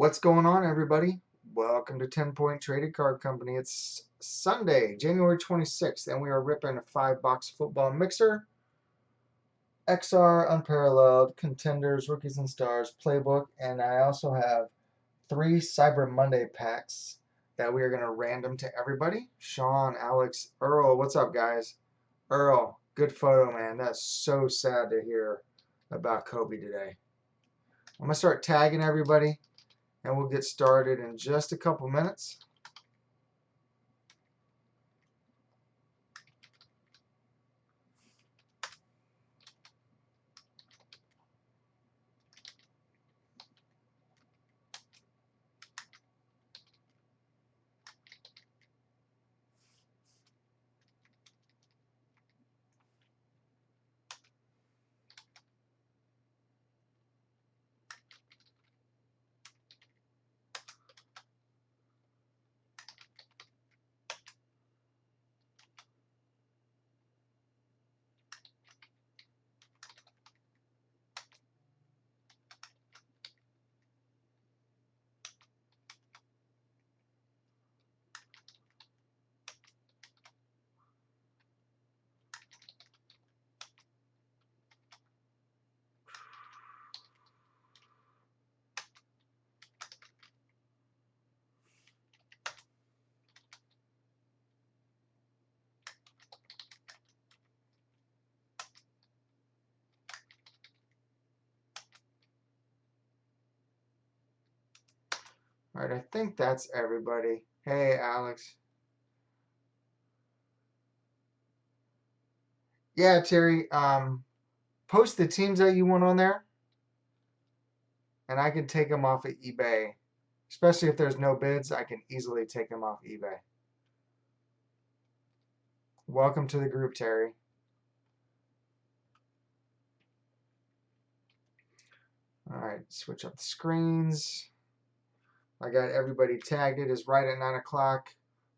What's going on, everybody? Welcome to 10 Point Traded Card Company. It's Sunday, January 26th, and we are ripping a 5-box football mixer, XR, Unparalleled, Contenders, Rookies and Stars, Playbook, and I also have 3 Cyber Monday packs that we are going to random to everybody. Sean, Alex, Earl, what's up, guys? Earl, good photo, man. That's so sad to hear about Kobe today. I'm going to start tagging everybody, and we'll get started in just a couple minutes. All right, I think that's everybody. Hey, Alex. Yeah, Terry, post the teams that you want on there, and I can take them off of eBay. Especially if there's no bids, I can easily take them off eBay. Welcome to the group, Terry. All right, switch up the screens. I got everybody tagged. It is right at 9 o'clock.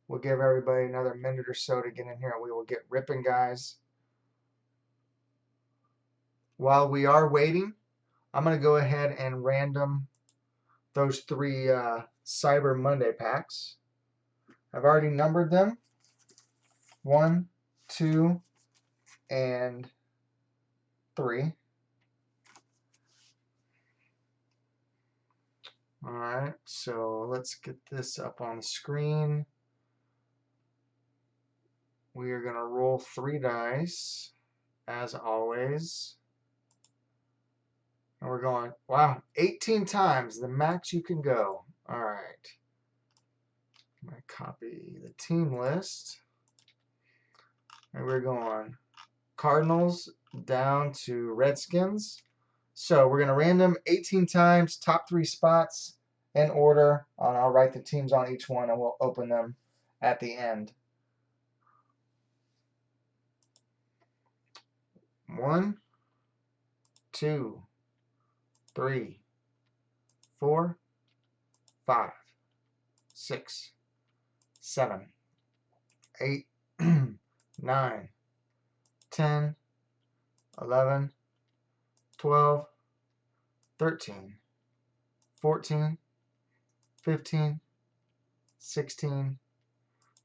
We'll give everybody another minute or so to get in here, and we will get ripping, guys. While we are waiting, I'm going to go ahead and random those 3 Cyber Monday packs. I've already numbered them. 1, 2, and 3. All right, so let's get this up on the screen. We are going to roll 3 dice, as always. And we're going, wow, 18 times, the max you can go. All right. I'm going to copy the team list. And we're going Cardinals down to Redskins. So we're going to random 18 times, top 3 spots in order. And I'll write the teams on each one, and we'll open them at the end. 1, 2, 3, 4, 5, 6, 7, 8, 9, 10, 11, 12, 13, 14, 15, 16,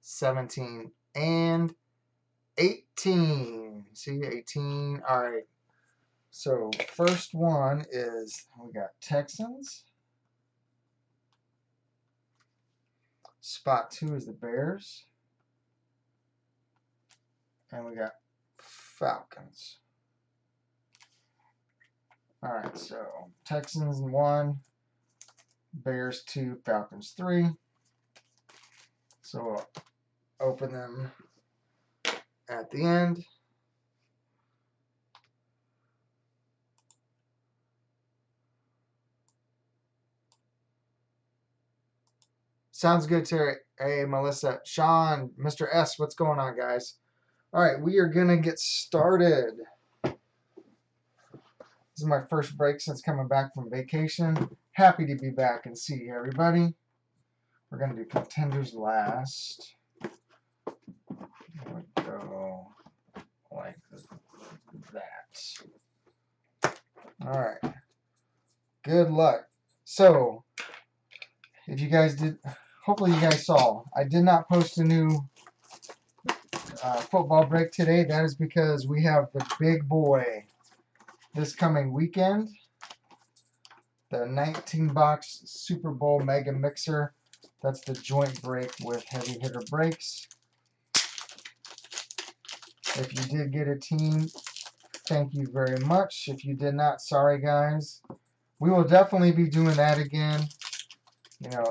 17, and 18. See, 18. All right. So first one is, we got Texans. Spot 2 is the Bears. And we got Falcons. All right, so Texans 1, Bears 2, Falcons 3. So we'll open them at the end. Sounds good, Terry. Hey, Melissa. Sean, Mr. S, what's going on, guys? All right, we are going to get started. This is my first break since coming back from vacation. Happy to be back and see everybody. We're going to do contenders last. There we go. Like that. All right. Good luck. So, if you guys did, hopefully you guys saw, I did not post a new football break today. That is because we have the big boy this coming weekend. The 19-box Super Bowl Mega Mixer. That's the joint break with Heavy Hitter Breaks. If you did get a team, thank you very much. If you did not, sorry guys. We will definitely be doing that again, you know,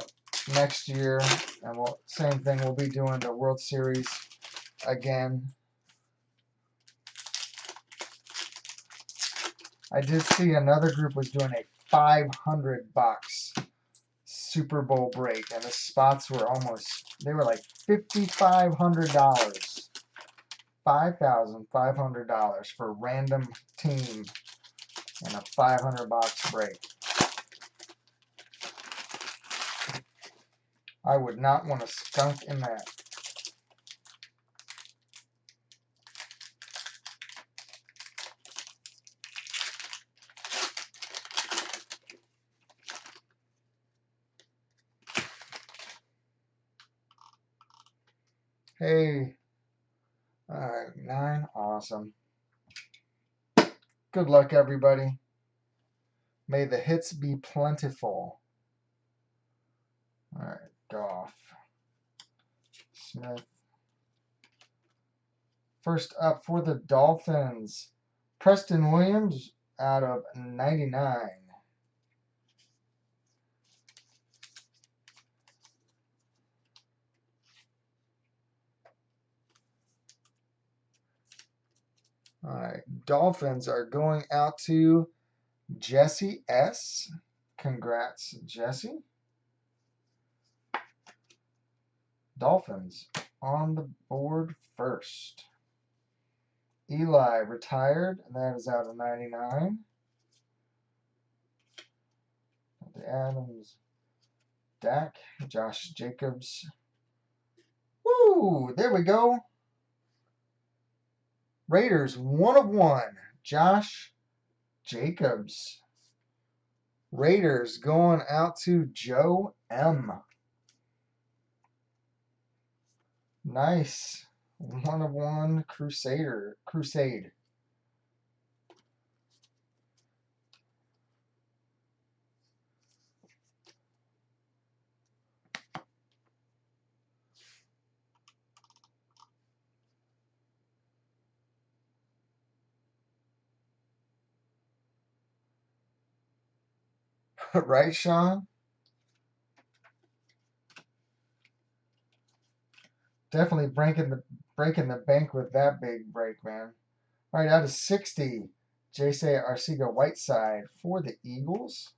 next year. And same thing, we'll be doing the World Series again. I did see another group was doing a 500-box Super Bowl break, and the spots were they were like $5,500. $5,500 for a random team and a 500-box break. I would not want to skunk in that. Hey. Alright, 9. Awesome. Good luck, everybody. May the hits be plentiful. Alright, Goff. Smith. First up for the Dolphins, Preston Williams out of 99. All right, Dolphins are going out to Jesse S. Congrats, Jesse. Dolphins on the board first. Eli retired, and that is out of 99. The Adams, Dak, Josh Jacobs. Woo! There we go. Raiders 1 of 1. Josh Jacobs. Raiders going out to Joe M. Nice. 1 of 1 Crusade. Right, Sean? Definitely breaking the bank with that big break, man. All right, out of 60, J.C. Arcega-Whiteside for the Eagles.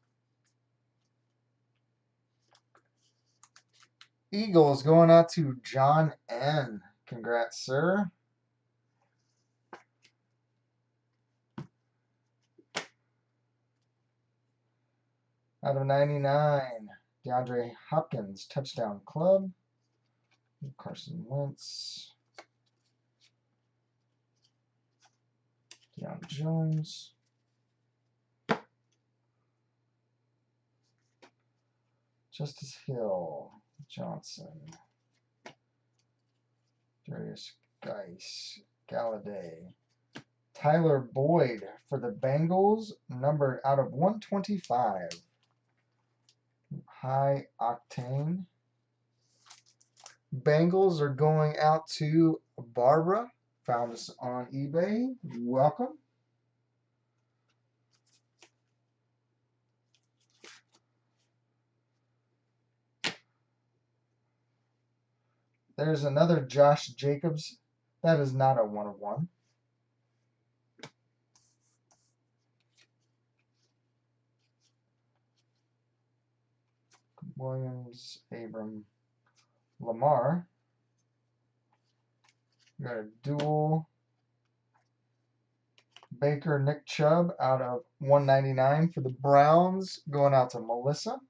Eagles going out to John N. Congrats, sir. Out of 99, DeAndre Hopkins, touchdown club. Carson Wentz. Deion Jones. Justice Hill. Johnson. Darius Geis. Galladay. Tyler Boyd for the Bengals, numbered out of 125. High octane. Bengals are going out to Barbara. Found us on eBay. Welcome. There's another Josh Jacobs. That is not a 1 of 1. Williams, Abram, Lamar. We got a dual Baker, Nick Chubb out of 199 for the Browns, going out to Melissa.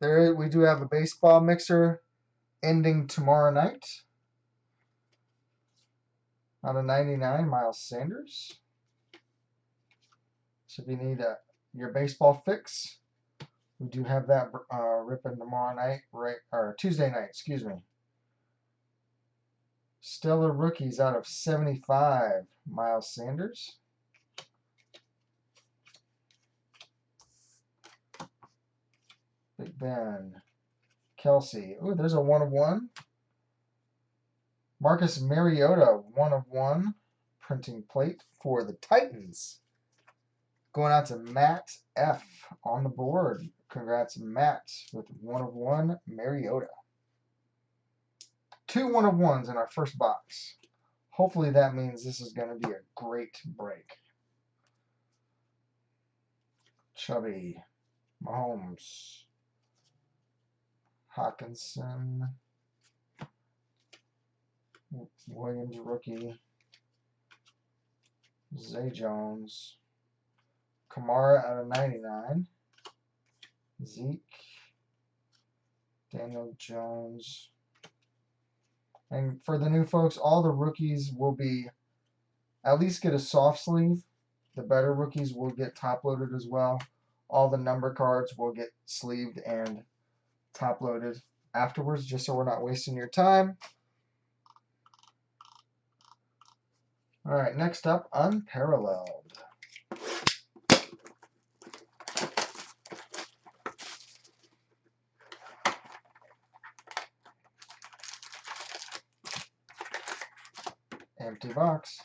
we do have a baseball mixer ending tomorrow night. Out of 99, Miles Sanders. So if you need your baseball fix, we do have that ripping tomorrow night, or Tuesday night, excuse me. Stellar rookies out of 75, Miles Sanders. Big Ben. Kelsey. Ooh, there's a 1 of 1. Marcus Mariota, 1 of 1. Printing plate for the Titans. Going out to Matt F. on the board. Congrats, Matt, with 1 of 1 Mariota. 2 1 of 1s in our first box. Hopefully that means this is going to be a great break. Chubby. Mahomes. Hawkinson. Williams rookie. Zay Jones. Kamara out of 99. Zeke. Daniel Jones. And for the new folks, all the rookies will be at least get a soft sleeve. The better rookies will get top loaded as well. All the number cards will get sleeved and top loaded afterwards, just so we're not wasting your time. All right, next up, Unparalleled. Empty box.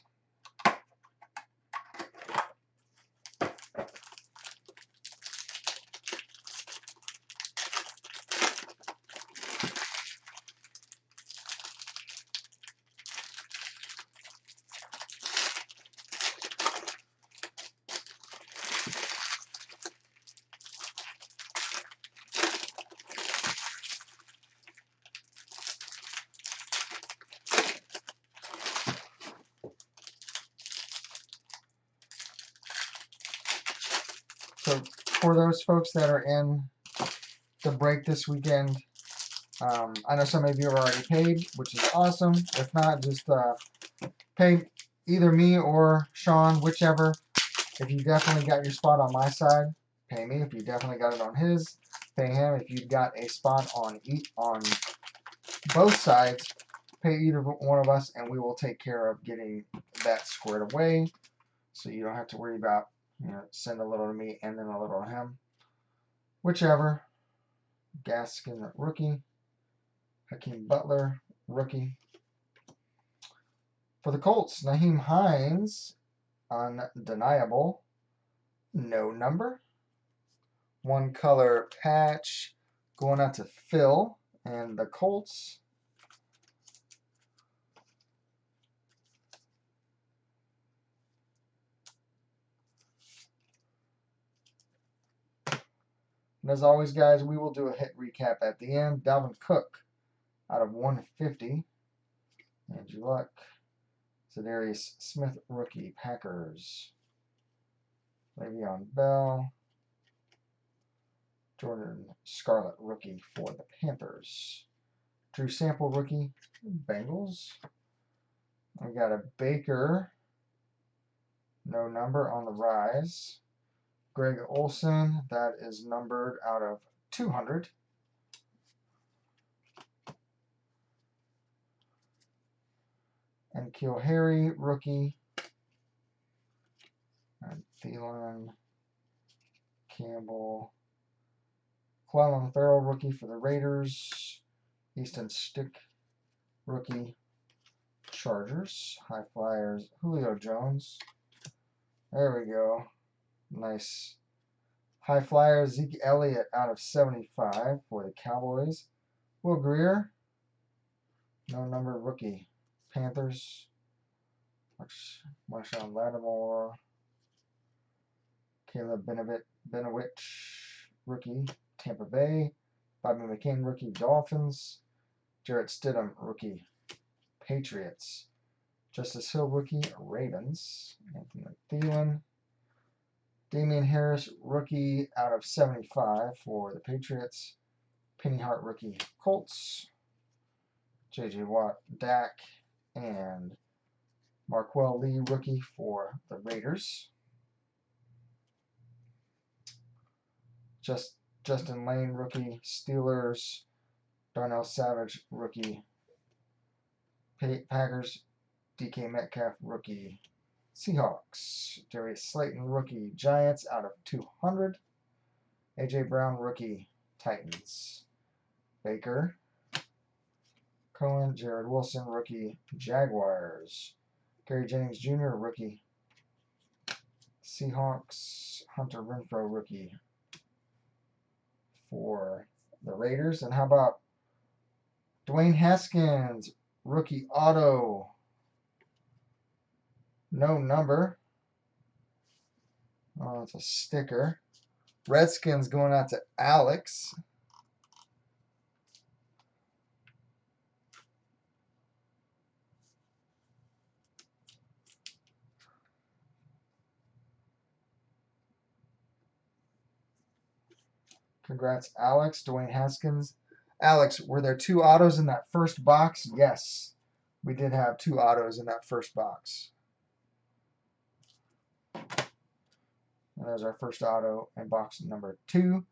So for those folks that are in the break this weekend, I know some of you have already paid, which is awesome. If not, just pay either me or Sean, whichever. If you definitely got your spot on my side, pay me. If you definitely got it on his, pay him. If you've got a spot on both sides, pay either one of us, and we will take care of getting that squared away. So you don't have to worry about, send a little to me and then a little to him. Whichever. Gaskin, rookie. Hakeem Butler, rookie. For the Colts, Nyheim Hines, undeniable. No number. 1 color patch going out to Phil and the Colts. And as always, guys, we will do a hit recap at the end. Dalvin Cook out of 150. Andrew Luck. Za'Darius Smith, rookie, Packers. Le'Veon Bell. Jordan Scarlett, rookie for the Panthers. Drew Sample, rookie, Bengals. We got a Baker, no number on the rise. Greg Olsen, that is numbered out of 200. And N'Keal Harry, rookie. And Thielen, Campbell. Clelin Ferrell, rookie for the Raiders. Easton Stick, rookie. Chargers. High Flyers, Julio Jones. There we go. Nice. High Flyers, Zeke Elliott out of 75 for the Cowboys. Will Greer, no number, rookie. Panthers. Marshawn Lattimore. Caleb Benowich, rookie. Tampa Bay. Bobby McCain, rookie. Dolphins. Jarrett Stidham, rookie. Patriots. Justice Hill, rookie. Ravens. Anthony Thielen. Damian Harris, rookie out of 75 for the Patriots. Penny Hart rookie, Colts. J.J. Watt, Dak, and Marquell Lee rookie for the Raiders. Justin Lane rookie, Steelers. Darnell Savage rookie, Packers. DK Metcalf rookie, Seahawks. Darius Slayton rookie, Giants out of 200. AJ Brown rookie, Titans. Baker, Cohen, Jared Wilson rookie, Jaguars. Gary Jennings Jr. rookie, Seahawks. Hunter Renfrow rookie for the Raiders. And how about Dwayne Haskins rookie auto, no number. Oh, it's a sticker. Redskins going out to Alex. Congrats, Alex. Dwayne Haskins. Alex, were there 2 autos in that first box? Yes, we did have 2 autos in that first box. And there's our first auto in box number 2.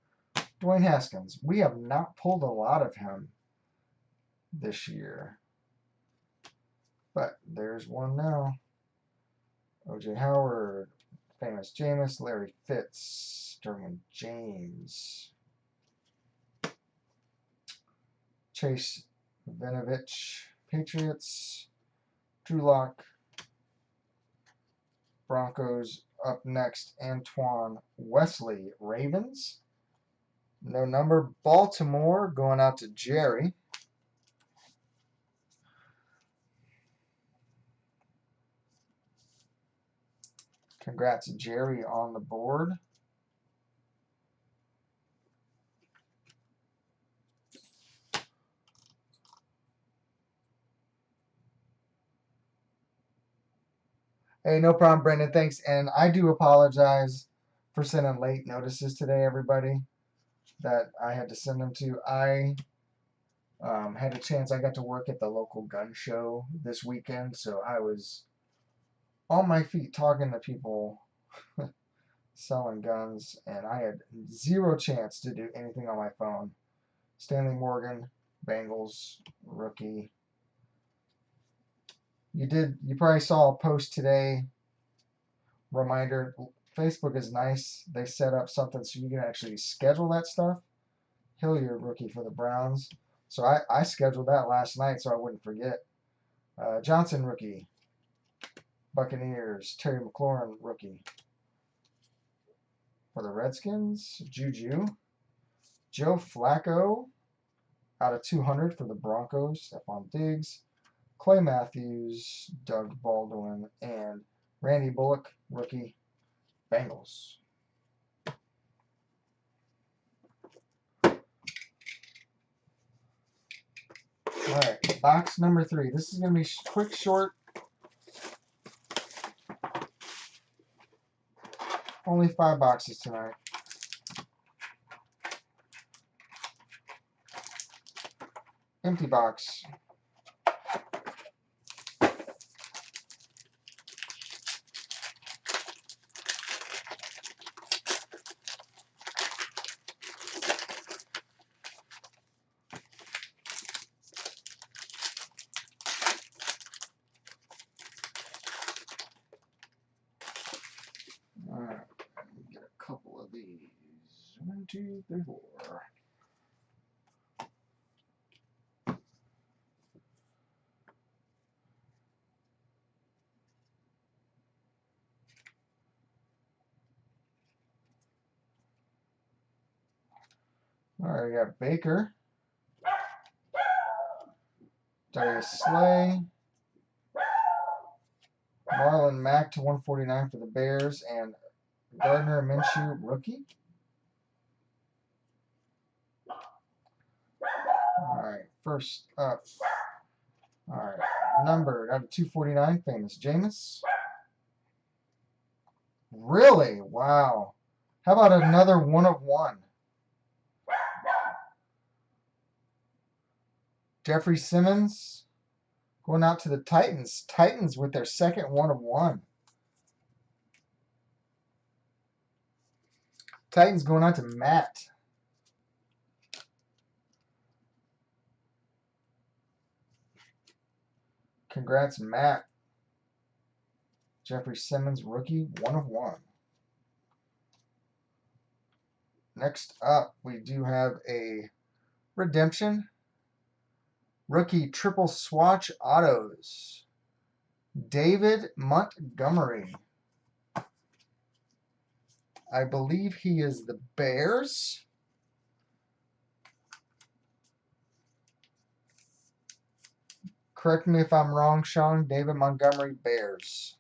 Dwayne Haskins. We have not pulled a lot of him this year, but there's one now. O.J. Howard, Famous Jameis, Larry Fitz, Derwin James, Chase Vinovich, Patriots, Drew Lock, Broncos. Up next, Antoine Wesley, Ravens. No number. Baltimore going out to Jerry. Congrats, Jerry, on the board. Hey, no problem, Brendan. Thanks. And I do apologize for sending late notices today, everybody, that I had to send them to. I had a chance. I got to work at the local gun show this weekend, so I was on my feet talking to people selling guns, and I had 0 chance to do anything on my phone. Stanley Morgan, Bengals, rookie. You probably saw a post today. Reminder, Facebook is nice. They set up something so you can actually schedule that stuff. Hilliard, rookie for the Browns. So I scheduled that last night so I wouldn't forget. Johnson, rookie. Buccaneers. Terry McLaurin, rookie for the Redskins. Juju. Joe Flacco, out of 200 for the Broncos. Stephon Diggs. Clay Matthews, Doug Baldwin, and Randy Bullock, rookie, Bengals. All right, box number 3. This is going to be quick, short. Only 5 boxes tonight. Empty box. All right, get a couple of these. 1, 2, 3, 4. All right, we got Baker, Darius Slay, Marlon Mack to 149 for the Bears, and Gardner Minshew, rookie. All right, first up. All right, numbered out of 249, Famous Jameis. Really? Wow. How about another 1 of 1? Jeffrey Simmons going out to the Titans. Titans with their second 1/1. Titans going out to Matt. Congrats, Matt. Jeffrey Simmons, rookie, 1/1. Next up, we do have a redemption. Rookie triple swatch autos. David Montgomery. I believe he is the Bears. Correct me if I'm wrong, Sean. David Montgomery, Bears.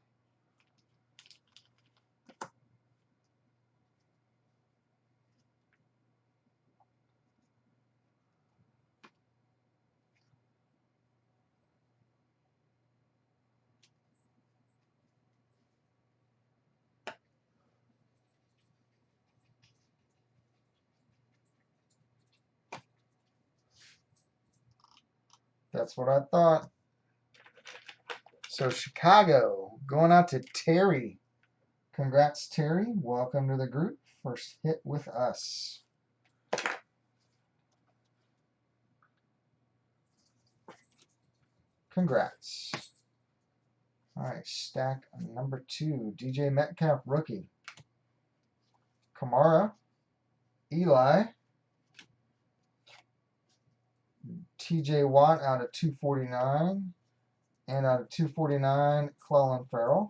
That's what I thought. So Chicago going out to Terry. Congrats, Terry. Welcome to the group. First hit with us. Congrats. All right, stack number 2. DJ Metcalf, rookie. Kamara, Eli, TJ Watt out of 249, and out of 249, Clelin Ferrell.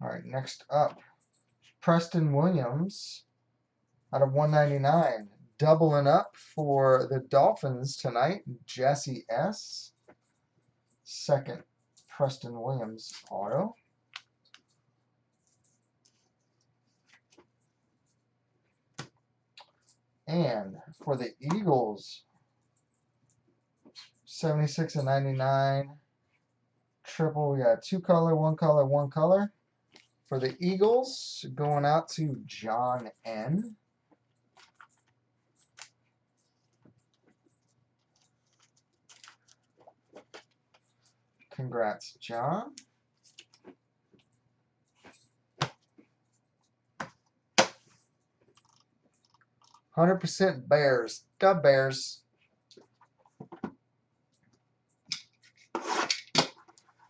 All right, next up, Preston Williams out of 199. Doubling up for the Dolphins tonight, Jesse S. Second, Preston Williams auto. And for the Eagles, 76 and 99. Triple, we got 2 color, 1 color, 1 color. For the Eagles, going out to John N. Congrats, John. "100% Bears. The Bears."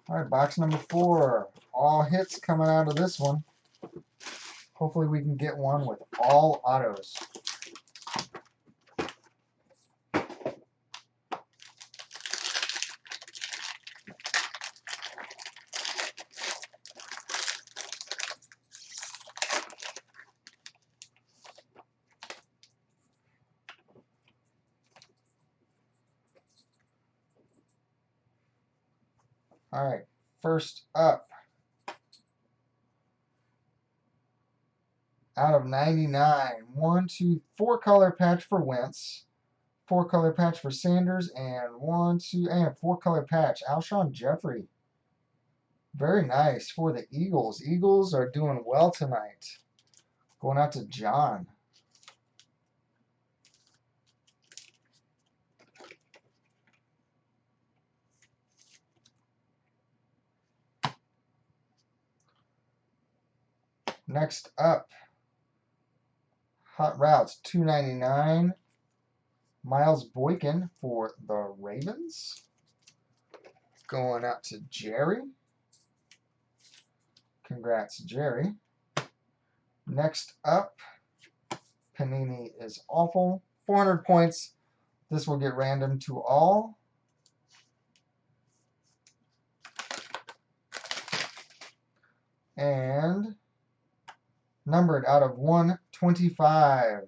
All right, box number 4. All hits coming out of this one. Hopefully we can get one with all autos. All right, first up, out of 99, 1, 2, 4 color patch for Wentz, 4 color patch for Sanders, and 1, 2, and 4 color patch, Alshon Jeffrey. Very nice for the Eagles. Eagles are doing well tonight. Going out to John. Next up, Hot Routes 299. Miles Boykin for the Ravens. Going out to Jerry. Congrats, Jerry. Next up, Panini is awful. 400 points. This will get random to all. And numbered out of 125.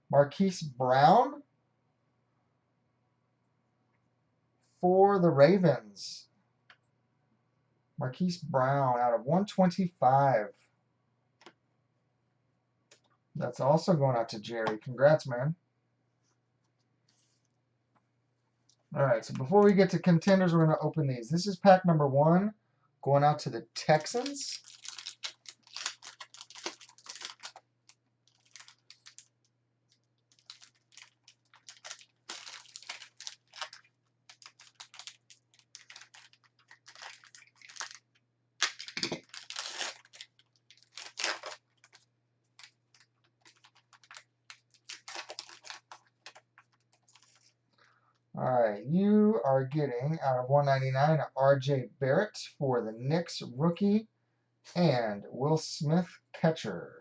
Marquise Brown for the Ravens. Marquise Brown out of 125. That's also going out to Jerry. Congrats, man. All right, so before we get to contenders, we're going to open these. This is pack number 1, going out to the Texans. right, you are getting out of 199 R.J. Barrett for the Knicks rookie and Will Smith catcher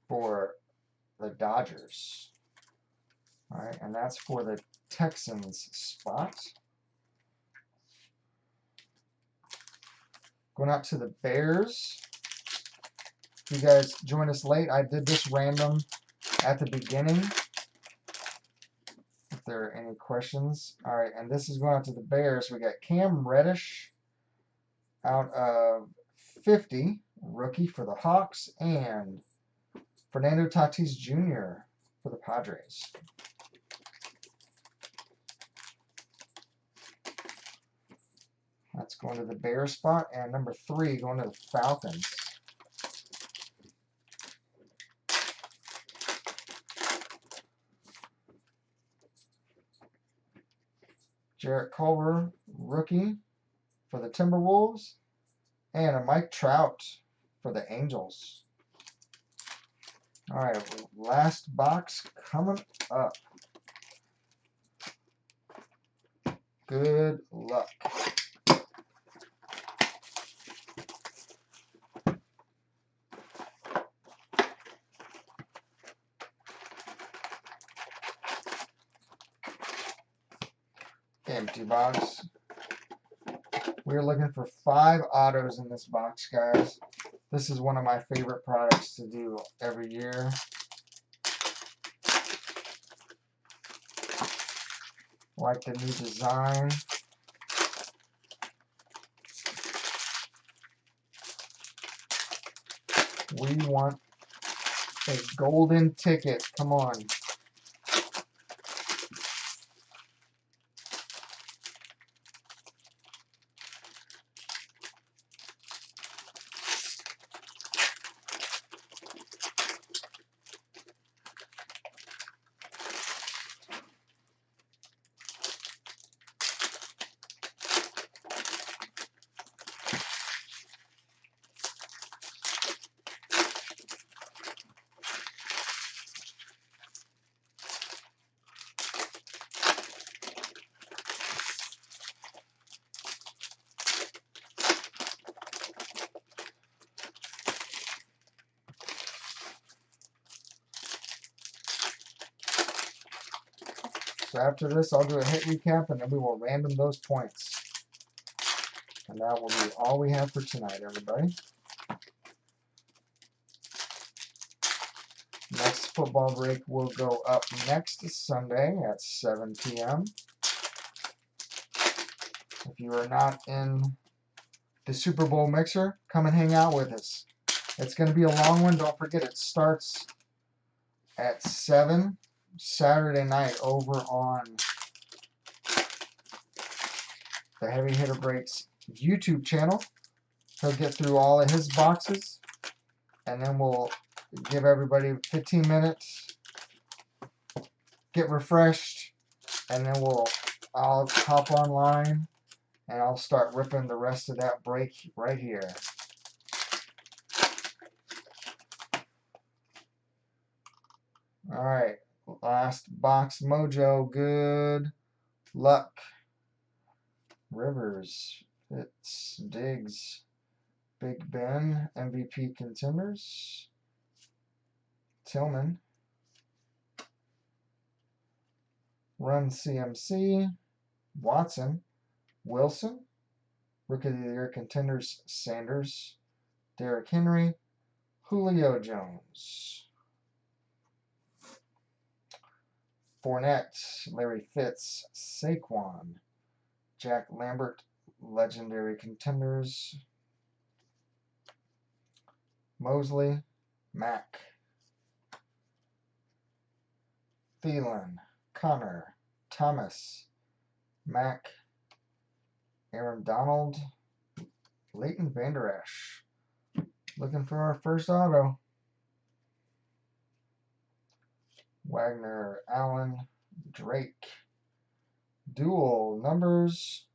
for the Dodgers. All right, and that's for the Texans spot. Going out to the Bears. If you guys joined us late, I did this random at the beginning. If there are any questions. All right, and this is going out to the Bears. We got Cam Reddish out of 50, rookie for the Hawks, and Fernando Tatis Jr. for the Padres. That's going to the Bears spot, and number 3 going to the Falcons. Jarrett Culver, rookie for the Timberwolves, and a Mike Trout for the Angels. All right, last box coming up. Good luck. Empty box. We're looking for 5 autos in this box, guys. This is one of my favorite products to do every year. Like the new design. We want a golden ticket. Come on. So after this, I'll do a hit recap, and then we will random those points. And that will be all we have for tonight, everybody. Next football break will go up next Sunday at 7 p.m. If you are not in the Super Bowl mixer, come and hang out with us. It's going to be a long one. Don't forget, it starts at 7 Saturday night over on the Heavy Hitter Breaks YouTube channel. He'll get through all of his boxes, and then we'll give everybody 15 minutes, get refreshed, and then I'll hop online and I'll start ripping the rest of that break right here. Alright, last box, Mojo, good luck. Rivers, Fitz, Diggs, Big Ben, MVP contenders, Tillman, Run CMC, Watson, Wilson, Rookie of the Year contenders, Sanders, Derrick Henry, Julio Jones, Fournette, Larry Fitz, Saquon, Jack Lambert, legendary contenders, Mosley, Mack, Thielen, Connor, Thomas, Mack, Aaron Donald, Leighton Vander Esch. Looking for our first auto. Wagner, Allen, Drake. Dual numbers,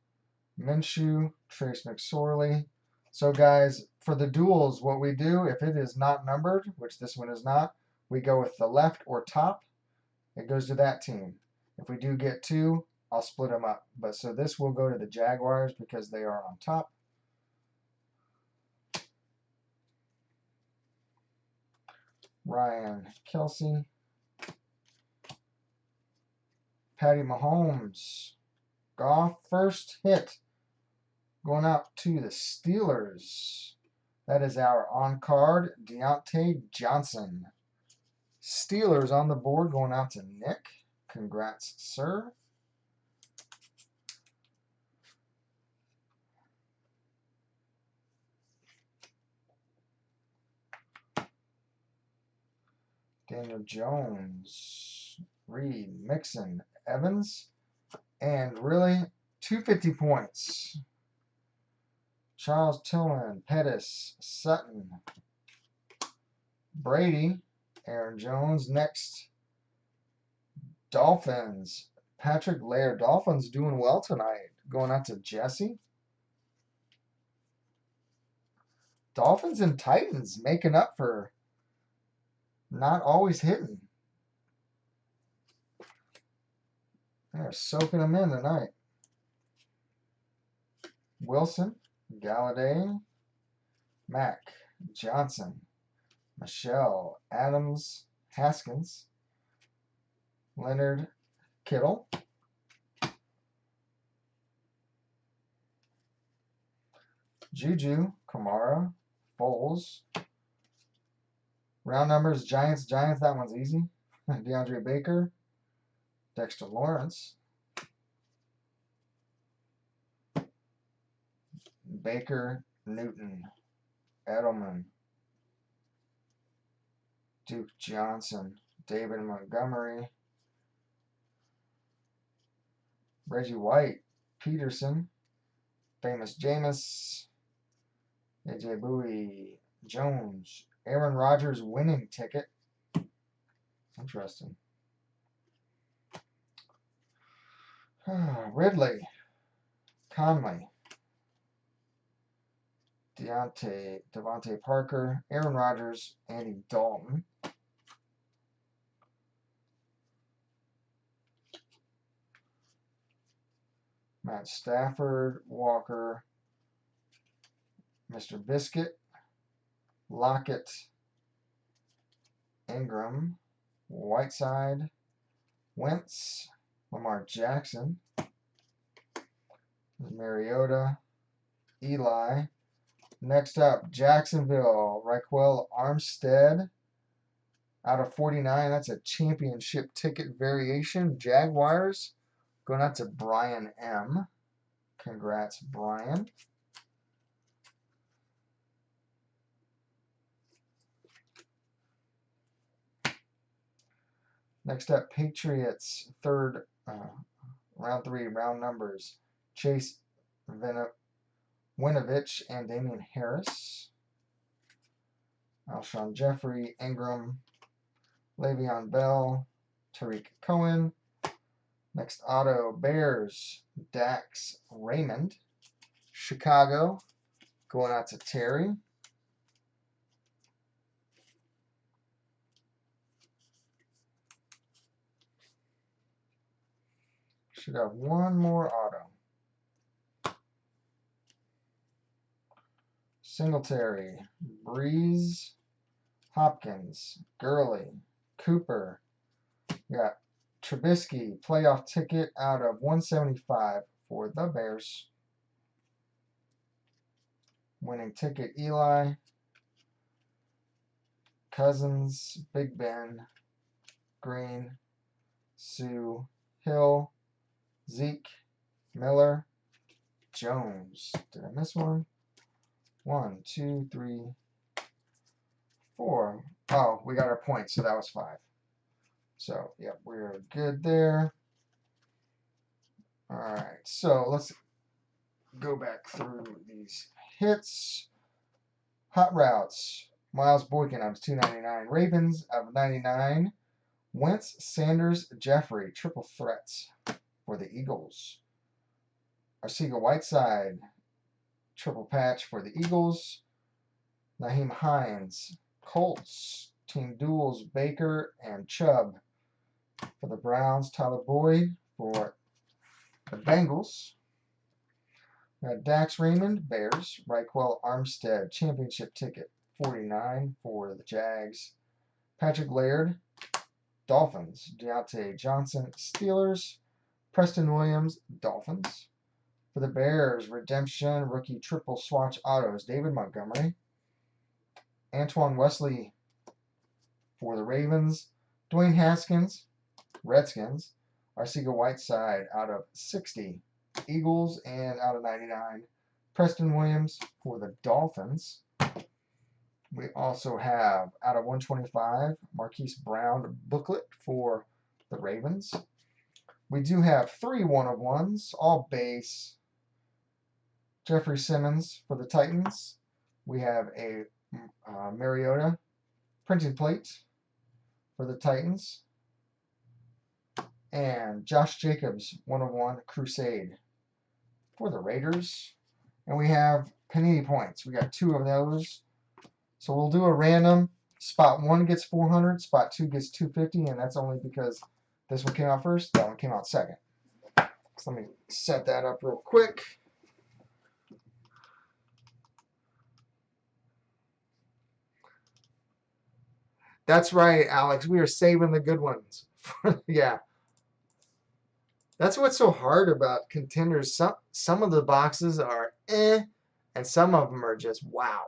Minshew, Trace McSorley. So guys, for the duals, what we do, if it is not numbered, which this one is not, we go with the left or top. It goes to that team. If we do get 2, I'll split them up. But so this will go to the Jaguars because they are on top. Ryan Kelsey. Patty Mahomes. Goff first hit. Going out to the Steelers. That is our on-card, Deontay Johnson. Steelers on the board going out to Nick. Congrats, sir. Daniel Jones, Reed, Mixon, Evans, and really 250 points. Charles Tillman, Pettis, Sutton, Brady, Aaron Jones. Next, Dolphins, Patrick Laird. Dolphins doing well tonight. Going out to Jesse. Dolphins and Titans making up for not always hitting. They're soaking them in tonight. Wilson, Galladay, Mack, Johnson, Michelle, Adams, Haskins, Leonard, Kittle, Juju, Kamara, Foles. Round numbers, Giants, that one's easy. DeAndre Baker, Dexter Lawrence, Baker, Newton, Edelman, Duke Johnson, David Montgomery, Reggie White, Peterson, Famous Jameis, AJ Bowie, Jones, Aaron Rodgers winning ticket. Interesting. Ridley, Conley, Devontae Parker, Aaron Rodgers, Andy Dalton. Matt Stafford, Walker, Mr. Biscuit, Lockett, Ingram, Whiteside, Wentz, Lamar Jackson, Mariota, Eli. Next up, Jacksonville, Raquel Armstead. Out of 49, that's a championship ticket variation. Jaguars, going out to Brian M. Congrats, Brian. Next up, Patriots, third, round 3, round numbers. Chase Winovich and Damian Harris. Alshon Jeffrey, Ingram, Le'Veon Bell, Tariq Cohen. Next auto, Bears, Dax Raymond. Chicago, going out to Terry. Should have one more auto. Singletary, Breeze, Hopkins, Gurley, Cooper. We got Trubisky, playoff ticket out of 175 for the Bears. Winning ticket, Eli, Cousins, Big Ben, Green, Sue, Hill, Zeke, Miller, Jones. Did I miss one? 1, 2, 3, 4. Oh, we got our points, so that was 5. So, yep, we're good there. All right, so let's go back through these hits. Hot routes. Miles Boykin out of 299. Ravens out of 99. Wentz, Sanders, Jeffrey. Triple threats for the Eagles. Arcega Whiteside. Triple patch for the Eagles. Naheem Hines. Colts. Team duels, Baker and Chubb. For the Browns, Tyler Boyd. for the Bengals. We got Dax Raymond, Bears. Raquel Armstead, championship ticket, 49 for the Jags. Patrick Laird, Dolphins. Deontay Johnson, Steelers. Preston Williams, Dolphins. For the Bears, redemption, rookie triple swatch autos, David Montgomery. Antoine Wesley for the Ravens. Dwayne Haskins, Redskins. Arcega Whiteside out of 60, Eagles, and out of 99, Preston Williams for the Dolphins. We also have out of 125, Marquise Brown booklet for the Ravens. We do have 3 1-of-1s, all base. Jeffrey Simmons for the Titans. We have a Mariota printed plate for the Titans. And Josh Jacobs, 1-of-1 Crusade for the Raiders. And we have Panini points. We got 2 of those. So we'll do a random. Spot 1 gets 400. Spot 2 gets 250. And that's only because this one came out first. That one came out second. So let me set that up real quick. That's right, Alex. We are saving the good ones. Yeah. That's what's so hard about contenders. Some of the boxes are and some of them are just wow.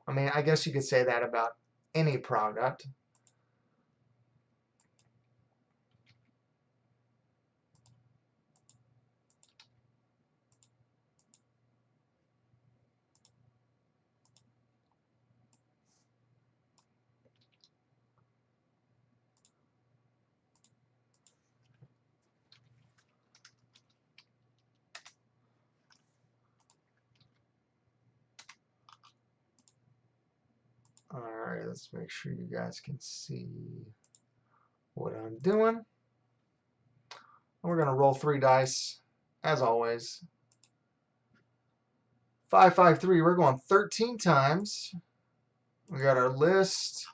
I mean, I guess you could say that about any product. Alright, let's make sure you guys can see what I'm doing. We're going to roll 3 dice, as always. 5, 5, 3. We're going 13 times. We got our list.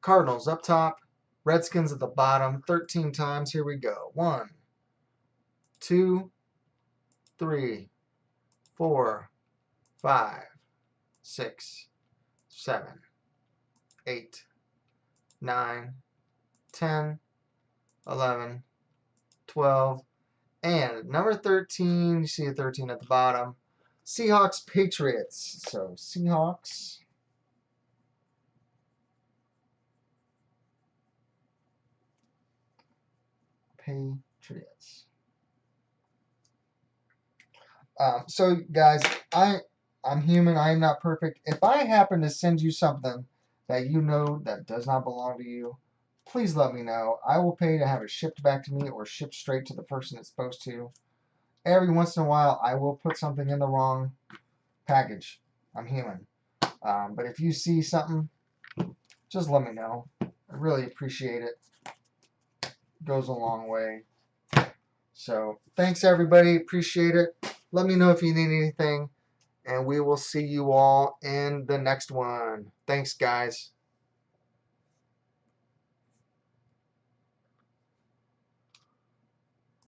Cardinals up top. Redskins at the bottom. 13 times. Here we go. 1, 2, 3, 4, 5, 6, 7, 8, 9, 10, 11, 12, and number 13, you see a 13 at the bottom, Seahawks Patriots. So Seahawks, Patriots. So guys, I'm human. I am not perfect. If I happen to send you something that you know that does not belong to you, please let me know. I will pay to have it shipped back to me or shipped straight to the person it's supposed to. Every once in a while, I will put something in the wrong package. I'm human. But if you see something, just let me know. I really appreciate it. It goes a long way. So thanks, everybody. Appreciate it. Let me know if you need anything. And we will see you all in the next one. Thanks, guys.